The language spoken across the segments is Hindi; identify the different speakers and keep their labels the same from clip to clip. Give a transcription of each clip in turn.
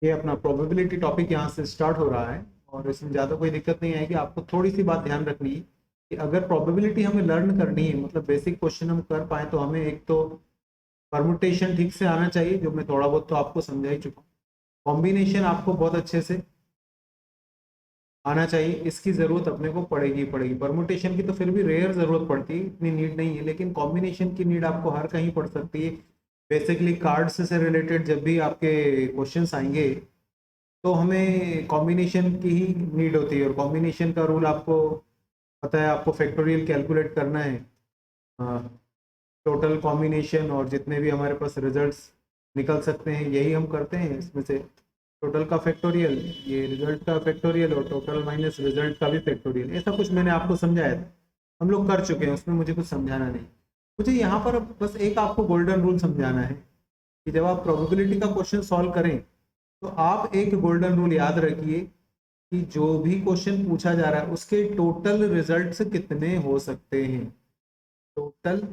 Speaker 1: ये अपना प्रोबेबिलिटी टॉपिक यहाँ से स्टार्ट हो रहा है और इसमें ज़्यादा कोई दिक्कत नहीं आएगी। आपको थोड़ी सी बात ध्यान रखनी है कि अगर प्रोबेबिलिटी हमें लर्न करनी है, मतलब बेसिक क्वेश्चन हम कर पाए, तो हमें एक तो परमुटेशन ठीक से आना चाहिए, जो मैं थोड़ा बहुत तो आपको समझा ही चुका हूँ। कॉम्बिनेशन आपको बहुत अच्छे से आना चाहिए, इसकी ज़रूरत अपने को पड़ेगी पड़ेगी। परमुटेशन की तो फिर भी रेयर ज़रूरत पड़ती है, इतनी नीड नहीं है, लेकिन कॉम्बिनेशन की नीड आपको हर कहीं पड़ सकती है। बेसिकली कार्ड्स से रिलेटेड जब भी आपके क्वेश्चंस आएंगे तो हमें कॉम्बिनेशन की ही नीड होती है। और कॉम्बिनेशन का रूल आपको पता है, आपको फैक्टोरियल कैलकुलेट करना है, टोटल कॉम्बिनेशन और जितने भी हमारे पास रिजल्ट्स निकल सकते हैं यही हम करते हैं। इसमें से टोटल का फैक्टोरियल, ये रिजल्ट का फैक्टोरियल, और टोटल माइनस रिजल्ट का भी फैक्टोरियल, ऐसा कुछ मैंने आपको समझाया था, हम लोग कर चुके हैं, उसमें मुझे कुछ समझाना नहीं। मुझे यहाँ पर बस एक आपको गोल्डन रूल समझाना है कि जब आप प्रोबेबिलिटी का क्वेश्चन सॉल्व करें तो आप एक गोल्डन रूल याद रखिए कि जो भी क्वेश्चन पूछा जा रहा है उसके टोटल रिजल्ट्स कितने हो सकते हैं। टोटल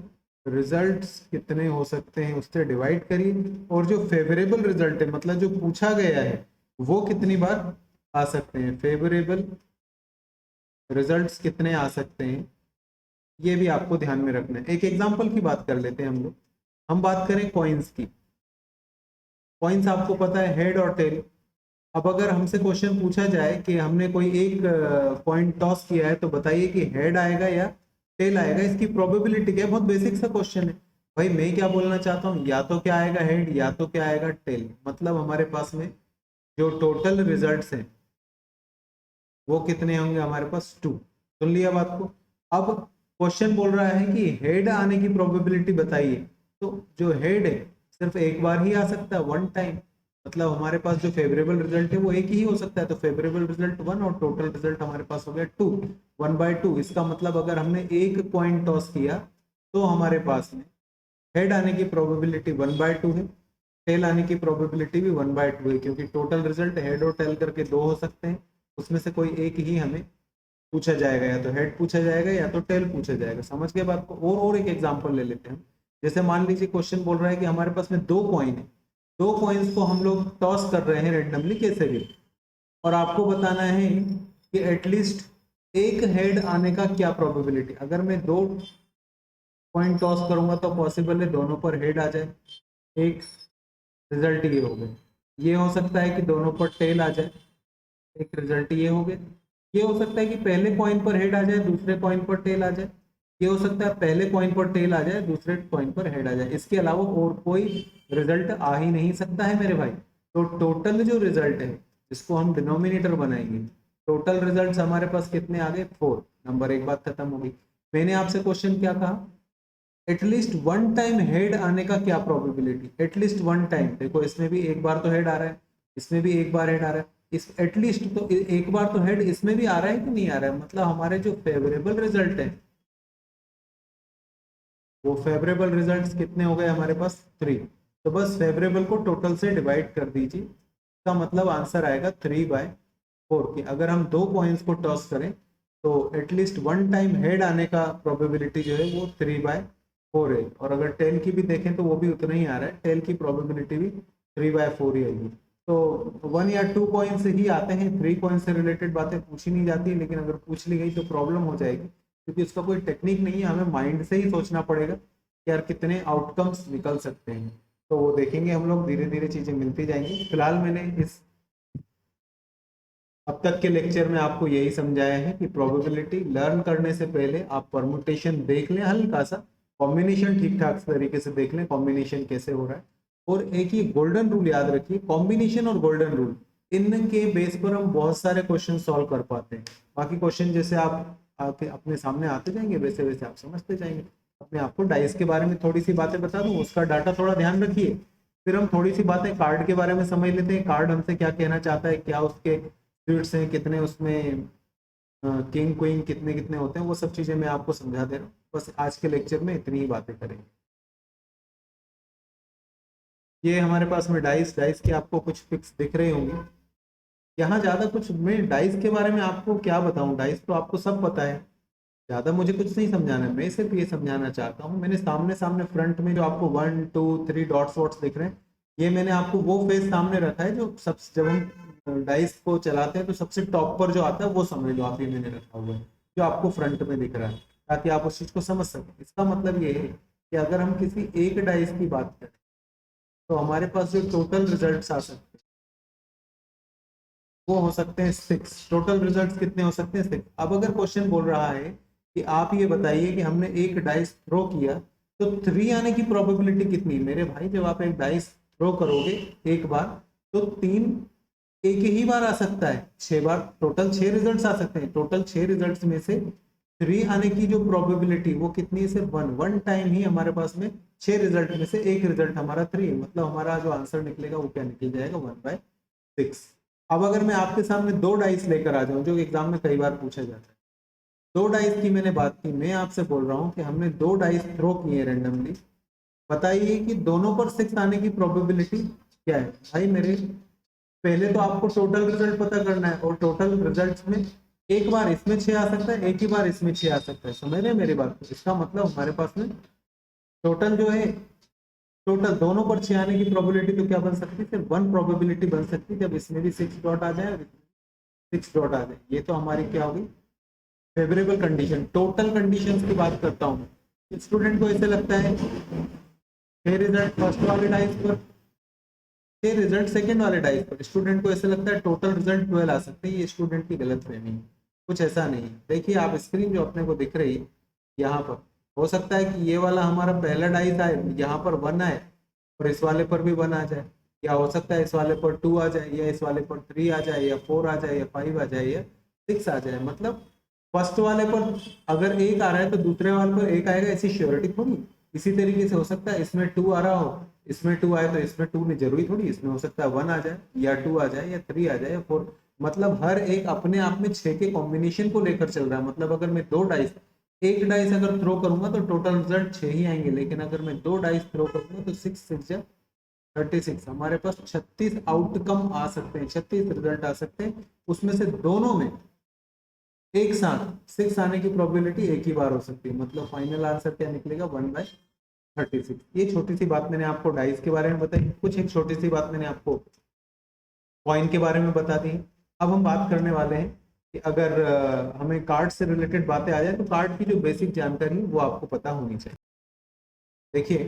Speaker 1: रिजल्ट्स कितने हो सकते हैं उससे डिवाइड करिए, और जो फेवरेबल रिजल्ट है, मतलब जो पूछा गया है, वो कितनी बार आ सकते हैं, फेवरेबल रिजल्ट्स कितने आ सकते हैं, ये भी आपको ध्यान में रखना है। एक एग्जांपल की बात कर लेते हैं हम लोग। हम बात करें कॉइन्स की। कॉइन्स आपको पता है हेड और टेल। अब अगर हमसे क्वेश्चन पूछा जाए कि हमने कोई एक पॉइंट टॉस किया है, तो बताइए कि हेड आएगा या टेल आएगा, इसकी प्रोबेबिलिटी क्या है। बहुत बेसिक सा क्वेश्चन है भाई। मैं क्या बोलना चाहता हूँ, या तो क्या आएगा हेड या तो क्या आएगा टेल। मतलब हमारे पास में जो टोटल रिजल्ट्स हैं वो कितने होंगे, हमारे पास 2। सुन लिया बात को। अब क्वेश्चन बोल रहा है कि हेड आने की प्रोबेबिलिटी बताइए, तो जो हेड है सिर्फ एक बार ही आ सकता है, वन टाइम। मतलब हमारे पास जो फेवरेबल रिजल्ट है वो एक ही हो सकता है, तो फेवरेबल रिजल्ट 1 और टोटल रिजल्ट हमारे पास हो गया 2, 1/2। इसका मतलब अगर हमने एक पॉइंट टॉस किया तो हमारे पास में हेड आने की प्रोबेबिलिटी 1/2 है, टेल आने की प्रोबेबिलिटी भी 1/2 है, क्योंकि टोटल रिजल्ट हेड और टेल करके दो हो सकते हैं, उसमें से कोई एक ही हमें पूछा जाएगा, या तो हेड पूछा जाएगा या तो टेल पूछा जाएगा। समझ गए बात को। और एक एग्जांपल ले लेते हैं। जैसे मान लीजिए क्वेश्चन बोल रहा है कि हमारे पास में दो कॉइन है, दो कॉइन्स को हम लोग टॉस कर रहे हैं रेंडमली कैसे भी, और आपको बताना है कि एटलीस्ट एक हेड आने का क्या प्रोबेबिलिटी। अगर मैं दो कॉइन टॉस करूंगा तो पॉसिबल है दोनों पर हेड आ जाए, एक रिजल्ट ये हो गया। ये हो सकता है कि दोनों पर टेल आ जाए, एक रिजल्ट ये हो गया। ये हो सकता है कि पहले कॉइन पर हेड आ जाए, दूसरे कॉइन पर टेल आ जाए। ये हो सकता है पहले कॉइन पर टेल आ जाए, दूसरे कॉइन पर हेड आ जाए। इसके अलावा और कोई रिजल्ट आ ही नहीं सकता है मेरे भाई। तो टोटल जो रिजल्ट है, जिसको हम डिनोमिनेटर बनाएंगे, टोटल रिजल्ट हमारे पास कितने आ गए, 4। नंबर एक बात खत्म होगी। मैंने आपसे क्वेश्चन क्या कहा, एटलीस्ट वन टाइम हेड आने का क्या प्रोबेबिलिटी। एटलीस्ट वन टाइम, देखो इसमें भी एक बार तो हेड आ रहा है, इसमें भी एक बार हेड आ रहा है, इस एटलीस्ट तो एक बार तो हेड इसमें भी आ रहा है कि नहीं आ रहा है। मतलब हमारे जो फेवरेबल रिजल्ट है, वो फेवरेबल रिजल्ट्स कितने हो गए हमारे पास, 3। तो बस फेवरेबल को टोटल से डिवाइड कर दीजिए, इसका मतलब आंसर आएगा 3/4। कि अगर हम दो कॉइन्स को टॉस करें तो एटलीस्ट वन टाइम हेड आने का प्रोबेबिलिटी जो है वो 3/4 है। और अगर टेल की भी देखें तो वो भी उतना ही आ रहा है, टेल की प्रोबेबिलिटी भी 3/4 ही आएगी। तो 1 या 2 कॉइन से ही आते हैं, 3 कॉइन से रिलेटेड बातें पूछी नहीं जाती, लेकिन अगर पूछ ली गई तो प्रॉब्लम हो जाएगी, क्योंकि उसका कोई टेक्निक नहीं है। हमें माइंड से ही सोचना पड़ेगा कि यार कितने आउटकम्स निकल सकते हैं। तो वो देखेंगे हम लोग, धीरे धीरे चीजें मिलती जाएंगी। फिलहाल मैंने इस अब तक के लेक्चर में आपको यही समझाया है कि प्रोबेबिलिटी लर्न करने से पहले आप परमुटेशन देख लें, हल्का सा कॉम्बिनेशन ठीक ठाक तरीके से देख लें कॉम्बिनेशन कैसे हो रहा है। और एक ही गोल्डन रूल याद रखिए, कॉम्बिनेशन और गोल्डन रूल, इनके बेस पर हम बहुत सारे क्वेश्चन सॉल्व कर पाते हैं। बाकी क्वेश्चन जैसे आप आपके अपने सामने आते जाएंगे वैसे वैसे आप समझते जाएंगे। अपने आपको डाइस के बारे में थोड़ी सी बातें बता दूं, उसका डाटा थोड़ा ध्यान रखिए। फिर हम थोड़ी सी बातें कार्ड के बारे में समझ लेते हैं, कार्ड हमसे क्या कहना चाहता है, क्या उसके स्वीट्स हैं, कितने उसमें किंग क्वीन कितने कितने होते हैं, वो सब चीजें मैं आपको समझा दे रहा हूँ। बस आज के लेक्चर में इतनी ही बातें करेंगे। ये हमारे पास में डाइस डाइस के आपको कुछ पिक्स दिख रहे होंगे। यहाँ ज्यादा कुछ मैं डाइस के बारे में आपको क्या बताऊं, डाइस तो आपको सब पता है, ज्यादा मुझे कुछ नहीं समझाना है। मैं सिर्फ ये समझाना चाहता हूँ, मैंने सामने सामने फ्रंट में जो आपको 1 2 3 डॉट्स वॉट्स दिख रहे हैं, ये मैंने आपको वो फेस सामने रखा है जो सब, जब हम डाइस को चलाते हैं तो सबसे टॉप पर जो आता है वो समझ लो आप, ये मैंने रखा हुआ है जो आपको फ्रंट में दिख रहा है, ताकि आप उस चीज को समझ सकें। इसका मतलब ये है कि अगर हम किसी एक डाइस की बात करें तो हमारे पास जो टोटल रिजल्ट्स आ सकते हैं वो हो सकते हैं 6। टोटल रिजल्ट्स कितने हो सकते हैं? 6। अब अगर क्वेश्चन बोल रहा है कि आप ये बताइए कि हमने एक डाइस थ्रो किया तो 3 आने की प्रोबेबिलिटी कितनी? मेरे भाई जब आप एक डाइस थ्रो करोगे एक बार तो 3 एक ही बार आ सकता है, 6 बार टोटल 6 रिजल्ट्स आ सकते हैं। टोटल 6 रिजल्ट्स में से 3 आने की जो प्रोबेबिलिटी वो कितनी है? सिर्फ वन टाइम ही हमारे पास में 6 रिजल्ट में से एक रिजल्ट हमारा 3, मतलब हमारा जो आंसर निकलेगा वो क्या निकल जाएगा? 1/6। अब अगर मैं आपके सामने 2 डाइस लेकर आ जाऊं, जो एग्जाम में कई बार पूछा जाता है, 2 डाइस की मैंने बात की, मैं आपसे बोल रहा हूं कि हमने 2 डाइस थ्रो किए रैंडमली, बताइए कि दोनों पर 6 आने की प्रोबेबिलिटी क्या है? भाई मेरे, पहले तो आपको टोटल रिजल्ट पता करना है, और टोटल रिजल्ट में एक बार इसमें 6 आ सकता है, एक ही बार इसमें 6 आ सकता है। समझ रहे हैं मेरी बात को? इसका मतलब हमारे पास में टोटल जो है, टोटल दोनों पर 6 आने की प्रोबेबिलिटी तो क्या बन सकती है? सिर्फ 1 प्रोबेबिलिटी बन सकती है, जब इसमें भी 6 डॉट आ जाए, 6 डॉट आ जाए। ये तो हमारी क्या होगी? Favourable condition. टोटल कंडीशंस की बात करता हूँ। स्टूडेंट को ऐसे लगता है 6 रिजल्ट फर्स्ट वाले डाइस पर, 6 रिजल्ट सेकंड वाले डाइस पर। स्टूडेंट को ऐसे लगता है टोटल रिजल्ट 12 आ सकते हैं। ये स्टूडेंट की गलत फहमी है, कुछ ऐसा नहीं है। देखिए आप स्क्रीन जो अपने को दिख रही है यहाँ पर, हो सकता है कि ये वाला हमारा पहला डाइस आए, यहाँ पर 1 आए और इस वाले पर भी 1 आ जाए, या हो सकता है इस वाले पर 2 आ जाए, या इस वाले पर 3 आ जाए, या 4 आ जाए, या 5 आ जाए, या 6 आ जाए। मतलब फर्स्ट वाले पर अगर 1 आ रहा है तो दूसरे वाले पर 1 आएगा, ऐसी श्योरिटी थोड़ी। इसी तरीके से हो सकता है इसमें 2 आ रहा हो, इसमें 2 आए तो इसमें 2 नहीं, जरूरी थोड़ी इसमें हो सकता है 1 आ जाए, या 2 आ जाए, या 3 आ जाए, या 4। मतलब हर एक अपने आप में 6 के कॉम्बिनेशन को लेकर चल रहा है। मतलब अगर मैं 2 डाइस, एक डाइस अगर थ्रो करूंगा तो टोटल रिजल्ट 6 ही आएंगे, लेकिन अगर मैं 2 डाइस थ्रो करूंगा तो 6 6 जा 36, हमारे पास 36 आउटकम आ सकते हैं, 36 रिजल्ट आ सकते हैं। उसमें से दोनों में एक साथ 6 आने की प्रोबेबिलिटी एक ही बार हो सकती है। मतलब फाइनल आंसर क्या निकलेगा? 1/36। ये छोटी सी बात मैंने आपको डाइस के बारे में बताई। कुछ एक छोटी सी बात मैंने आपको कॉइन के बारे में बता दी। अब हम बात करने वाले हैं कि अगर हमें कार्ड से रिलेटेड बातें आ जाए तो कार्ड की जो बेसिक जानकारी है वो आपको पता होनी चाहिए। देखिए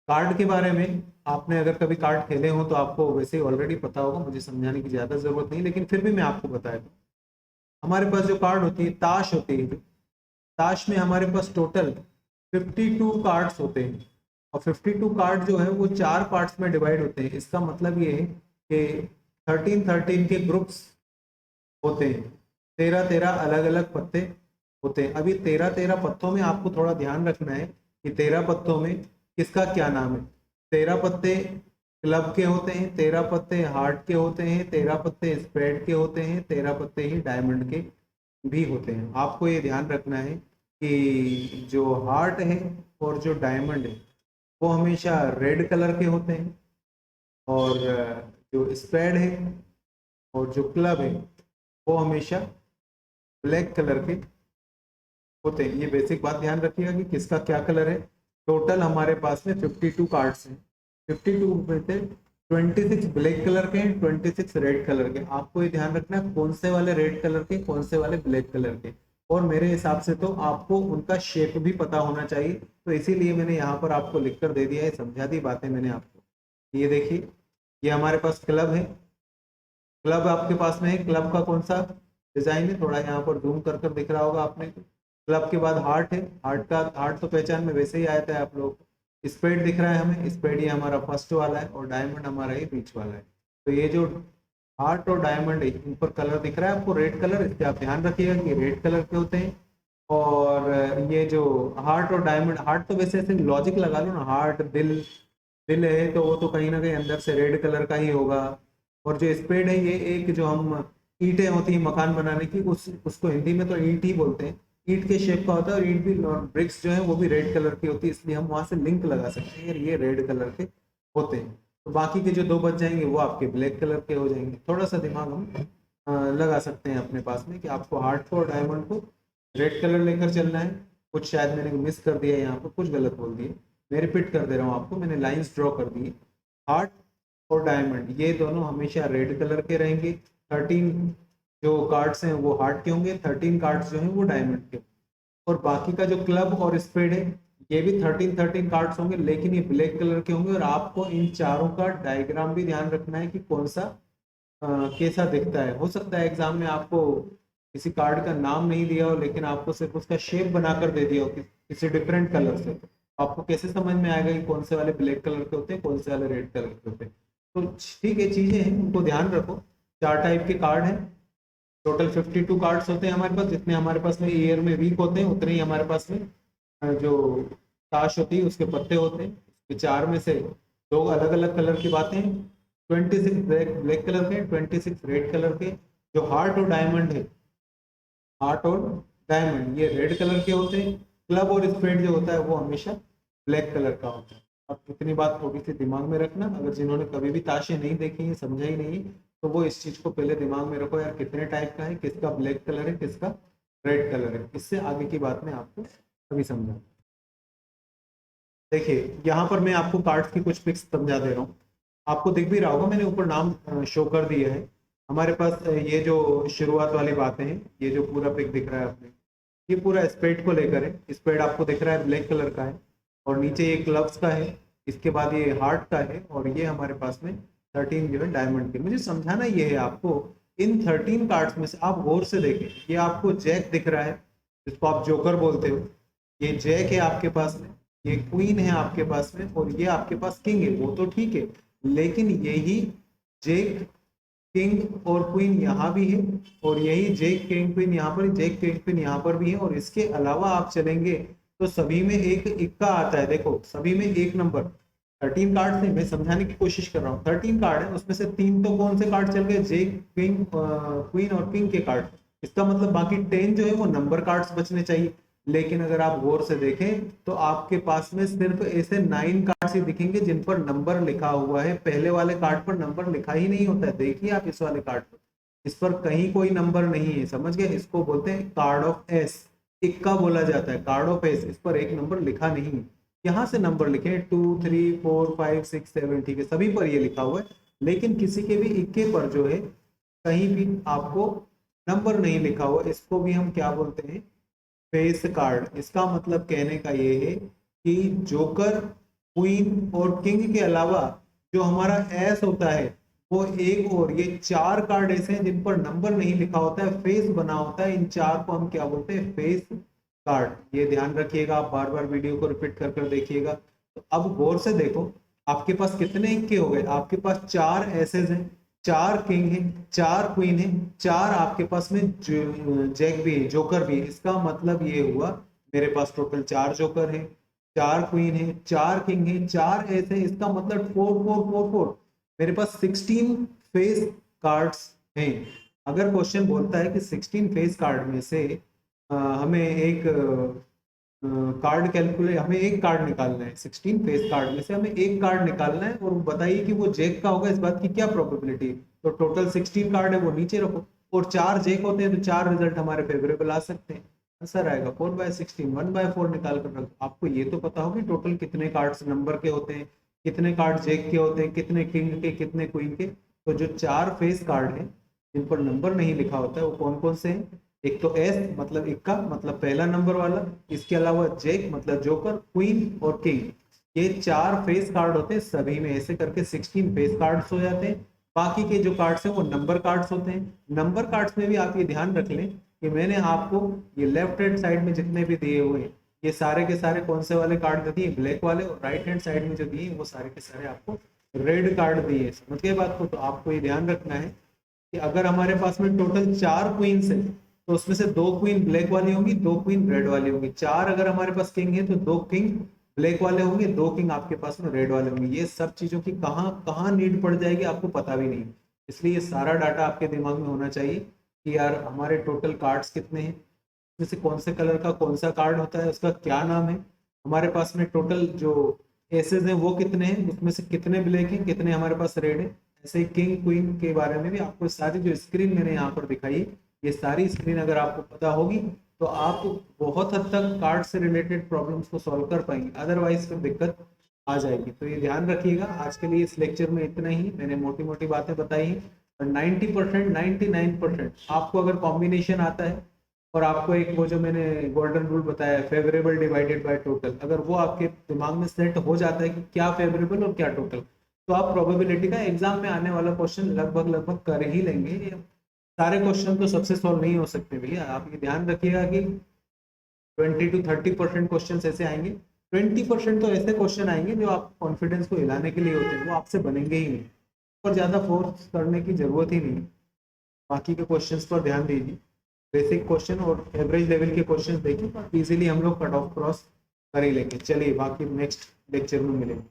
Speaker 1: कार्ड के बारे में आपने अगर कभी कार्ड खेले हो तो आपको वैसे ही ऑलरेडी पता होगा, मुझे समझाने की ज्यादा जरूरत नहीं, लेकिन फिर भी मैं आपको बता दूं। हमारे पास जो कार्ड होती है, ताश होती है, ताश में हमारे पास टोटल 52 कार्ड्स होते हैं, और 52 कार्ड जो है वो 4 पार्ट्स में डिवाइड होते हैं। इसका मतलब ये है कि 13 के ग्रुप्स होते हैं, 13 अलग अलग पत्ते होते हैं। अभी 13 पत्तों में आपको थोड़ा ध्यान रखना है कि 13 पत्तों में किसका क्या नाम है। 13 पत्ते क्लब के होते हैं, 13 पत्ते हार्ट के होते हैं, 13 पत्ते स्प्रेड के होते हैं, 13 पत्ते ही डायमंड के भी होते हैं। आपको ये ध्यान रखना है कि जो हार्ट है और जो डायमंड है वो हमेशा रेड कलर के होते हैं, और जो स्प्रेड है और जो क्लब है वो हमेशा ब्लैक कलर के होते हैं। ये बेसिक बात ध्यान रखिएगा कि किसका क्या कलर है। टोटल हमारे पास में 52 कार्ड्स हैं, 52 में से 26 ब्लैक कलर के हैं, 26 रेड कलर के। आपको ये ध्यान रखना है कौन से वाले रेड कलर के, कौन से वाले ब्लैक कलर के। और मेरे हिसाब से तो आपको उनका शेप भी पता होना चाहिए, तो इसीलिए मैंने यहाँ पर आपको लिख कर दे दिया है, समझा दी बातें मैंने आपको। ये देखिए ये हमारे पास क्लब है, क्लब आपके पास में है, क्लब का कौन सा डिजाइन है, थोड़ा यहाँ पर जूम कर कर दिख रहा होगा आपने। क्लब के बाद हार्ट है, हार्ट का हार्ट तो पहचान में वैसे ही आया था आप लोग। स्पेड दिख रहा है हमें, स्पेड ये हमारा फर्स्ट वाला है, और डायमंड हमारा ये बीच वाला है। तो ये जो हार्ट और डायमंड है इन पर कलर दिख रहा है आपको रेड कलर, इससे आप ध्यान रखिएगा कि रेड कलर के होते हैं। और ये जो हार्ट और डायमंड, हार्ट तो वैसे ऐसे लॉजिक लगा लो ना, हार्ट दिल, दिल है तो वो तो कहीं ना कहीं अंदर से रेड कलर का ही होगा। और जो स्पेड है ये एक जो हम ईंटें होती हैं मकान बनाने की, उसको हिंदी में तो ईंट ही बोलते हैं, ईंट के शेप का होता है, और ईंट भी ब्रिक्स जो है वो भी रेड कलर की होती है, इसलिए हम वहां से लिंक लगा सकते हैं ये रेड कलर के होते हैं। तो बाकी के जो 2 बच जाएंगे वो आपके ब्लैक कलर के हो जाएंगे। थोड़ा सा दिमाग हम लगा सकते हैं अपने पास में कि आपको हार्ट को और डायमंड को रेड कलर लेकर चलना है। कुछ शायद मैंने मिस कर दिया, यहाँ पर कुछ गलत बोल दिए, मैं रिपीट कर दे रहा हूँ आपको। मैंने लाइंस ड्रॉ कर दी, हार्ट और डायमंड ये दोनों हमेशा रेड कलर के रहेंगे। 13 जो कार्ड्स हैं वो हार्ट के होंगे, 13 कार्ड्स जो हैं वो डायमंड के। और बाकी का जो क्लब और स्पेड है ये भी 13 कार्ड्स होंगे, लेकिन ये ब्लैक कलर के होंगे। और आपको इन चारों का डायग्राम भी ध्यान रखना है कि कौन सा कैसा दिखता है। हो सकता है एग्जाम में आपको किसी कार्ड का नाम नहीं दिया हो, लेकिन आपको सिर्फ उसका शेप बनाकर दे दिया हो किसी डिफरेंट कलर से, तो आपको कैसे समझ में आएगा कि कौन से वाले ब्लैक कलर के होते हैं, कौन से वाले रेड कलर के होते हैं। तो ठीक है, चीजें हैं उनको ध्यान रखो। 4 टाइप के कार्ड हैं, टोटल 52 कार्ड्स होते हैं हमारे पास। जितने हमारे पास में ईयर में वीक होते हैं उतने ही हमारे पास में जो ताश होती है उसके पत्ते होते हैं। चार में से दो अलग अलग कलर की बातें हैं, 26 ब्लैक कलर के, 26 रेड कलर के। जो हार्ट और डायमंड है, हार्ट और डायमंड ये रेड कलर के होते हैं। क्लब और स्पेड जो होता है वो हमेशा ब्लैक कलर का होता है। अब इतनी बात थोड़ी सी दिमाग में रखना, अगर जिन्होंने कभी भी ताशे नहीं देखी है, समझा ही नहीं, तो वो इस चीज को पहले दिमाग में रखो यार, कितने टाइप का है, किसका ब्लैक कलर है, किसका रेड कलर है। इससे आगे की बात में आपको अभी समझा। देखिए यहाँ पर मैं आपको कार्ड्स की कुछ पिक्स समझा दे रहा हूँ, आपको दिख भी रहा होगा, मैंने ऊपर नाम शो कर दिया है। हमारे पास ये जो शुरुआत वाली बातें हैं, ये जो पूरा पिक दिख रहा है आपने, ये पूरा स्पेड को लेकर है। स्पेड आपको दिख रहा है ब्लैक कलर का है, और नीचे ये क्लब्स का है, इसके बाद ये हार्ट का है, और ये हमारे पास में 13 जो है डायमंड के। मुझे समझाना ये है आपको, इन 13 कार्ड्स में से आप गौर से देखें, ये आपको जैक दिख रहा है जिसको आप जोकर बोलते हो, ये जैक है आपके पास में, ये क्वीन है आपके पास में, और ये आपके पास किंग है। वो तो ठीक है, लेकिन यही जैक किंग और क्वीन यहाँ भी है, और यही जैक किंग क्वीन यहाँ पर, जैक किंग क्वीन यहाँ पर भी है। और इसके अलावा आप चलेंगे तो सभी में एक इक्का आता है। देखो सभी में एक नंबर, 13 कार्ड से मैं समझाने की कोशिश कर रहा हूँ। 13 कार्ड है, उसमें से 3 तो कौन से कार्ड चल गए, जैक किंग क्वीन और किंग के कार्ड। इसका मतलब बाकी 10 जो है वो नंबर कार्ड्स बचने चाहिए। लेकिन अगर आप गौर से देखें तो आपके पास में सिर्फ ऐसे 9 कार्ड्स ही दिखेंगे जिन पर नंबर लिखा हुआ है। पहले वाले कार्ड पर नंबर लिखा ही नहीं होता है, देखिए आप इस वाले कार्ड पर, इस पर कहीं कोई नंबर नहीं है। समझ गए, इसको बोलते हैं कार्ड ऑफ एस, इक्का बोला जाता है, कार्ड ऑफ एस। इस पर एक नंबर लिखा नहीं है, यहाँ से नंबर लिखे 2 3 4 5 6 7, ठीक है, सभी पर ये लिखा हुआ है। लेकिन किसी के भी इक्के पर जो है कहीं भी आपको नंबर नहीं लिखा हुआ, इसको भी हम क्या बोलते हैं, फेस कार्ड। इसका मतलब कहने का ये है कि जोकर, क्वीन और किंग के अलावा जो हमारा एस होता है वो एक, और ये 4 कार्ड ऐसे हैं जिन पर नंबर नहीं लिखा होता है, फेस बना होता है। इन 4 को हम क्या बोलते हैं, फेस कार्ड। ये ध्यान रखिएगा, आप बार बार वीडियो को रिपीट कर कर देखिएगा। तो अब गौर से देखो, आपके पास कितने इक्के हो गए, आपके पास 4 एसेज हैं, 4 किंग है, 4 क्वीन है, 4 आपके पास में जैक भी है, जोकर भी है। इसका मतलब ये हुआ मेरे पास टोटल 4 जोकर है, 4 क्वीन है, 4 किंग है, 4 एस है। इसका मतलब 4 4 4 4, मेरे पास 16 फेस कार्ड्स हैं। अगर क्वेश्चन बोलता है कि 16 फेस कार्ड में से हमें एक कार्ड कैलकुलेट, हमें एक कार्ड निकालना है, 16 फेस कार्ड में से हमें एक कार्ड निकालना है, और बताइए कि वो जैक का होगा, इस बात की क्या प्रोबेबिलिटी है। तो टोटल 16 कार्ड है वो नीचे रखो, और 4 जैक होते हैं तो 4 रिजल्ट हमारे फेवरेबल आ सकते हैं। आंसर आएगा 4/16, 1/4 निकाल कर रखो। आपको ये तो पता होगी टोटल कितने कार्ड्स नंबर के होते हैं, कितने कार्ड जैक के होते हैं, कितने किंग के, कितने क्वीन के। तो जो 4 फेस कार्ड है जिन पर नंबर नहीं लिखा होता है वो कौन कौन से हैं, एक तो एस मतलब इक्का, मतलब पहला नंबर वाला, इसके अलावा जैक मतलब जोकर, क्वीन और किंग, ये 4 फेस कार्ड होते हैं। सभी में ऐसे करके 16 फेस कार्ड्स हो जाते हैं। बाकी के जो कार्ड्स हैं वो नंबर कार्ड्स होते हैं। नंबर कार्ड्स में भी आप ये ध्यान रख लें कि मैंने आपको ये लेफ्ट हैंड साइड में जितने भी दिए हुए हैं ये सारे के सारे कौन से वाले कार्ड दिए, ब्लैक वाले, और राइट हैंड साइड में जो दिए वो सारे के सारे आपको रेड कार्ड दिए। समझ गए बात को। तो आपको ये ध्यान रखना है कि अगर हमारे पास में टोटल 4 क्वींस है तो उसमें से 2 क्वीन ब्लैक वाली होंगी, 2 क्वीन रेड वाली होंगी। 4 अगर हमारे पास किंग है तो 2 किंग ब्लैक वाले होंगे, 2 किंग आपके पास में रेड वाले होंगे। ये सब चीजों की कहाँ कहाँ नीड पड़ जाएगी आपको पता भी नहीं। इसलिए ये सारा डाटा आपके दिमाग में होना चाहिए कि यार हमारे टोटल कार्ड्स कितने हैं, उसमें से कौन से कलर का कौन सा कार्ड होता है, उसका क्या नाम है, हमारे पास में टोटल जो एसेज हैं वो कितने हैं, उसमें से कितने ब्लैक हैं, कितने हमारे पास रेड है। ऐसे किंग क्वीन के बारे में भी आपको सारी जो स्क्रीन मैंने यहाँ पर दिखाई, ये सारी स्क्रीन अगर आपको पता होगी तो आप बहुत हद तक कार्ड से रिलेटेड प्रॉब्लम्स को सॉल्व कर पाएंगे। अदरवाइज फिर दिक्कत आ जाएगी। तो ये ध्यान रखिएगा। आज के लिए इस लेक्चर में इतना ही, मैंने मोटी मोटी बातें बताई हैं। और 90% 99% आपको अगर कॉम्बिनेशन आता है और आपको एक वो जो मैंने गोल्डन रूल बताया फेवरेबल डिवाइडेड बाय टोटल, अगर वो आपके दिमाग में सेट हो जाता है कि क्या फेवरेबल और क्या टोटल, तो आप प्रोबेबिलिटी का एग्जाम में आने वाला क्वेश्चन लगभग कर ही लेंगे। सारे क्वेश्चन तो सबसे सॉल्व नहीं हो सकते भैया, आप ये ध्यान रखिएगा कि 20 to 30% क्वेश्चन ऐसे आएंगे, 20% तो ऐसे क्वेश्चन आएंगे जो आप कॉन्फिडेंस को हिलाने के लिए होते हैं, वो आपसे बनेंगे ही नहीं और ज़्यादा फोर्स करने की जरूरत ही नहीं। बाकी के क्वेश्चंस पर ध्यान दीजिए, बेसिक क्वेश्चन और एवरेज लेवल के क्वेश्चन देखिए, इजीली हम लोग कट ऑफ क्रॉस कर ही लेंगे। चलिए बाकी नेक्स्ट लेक्चर में मिलेंगे।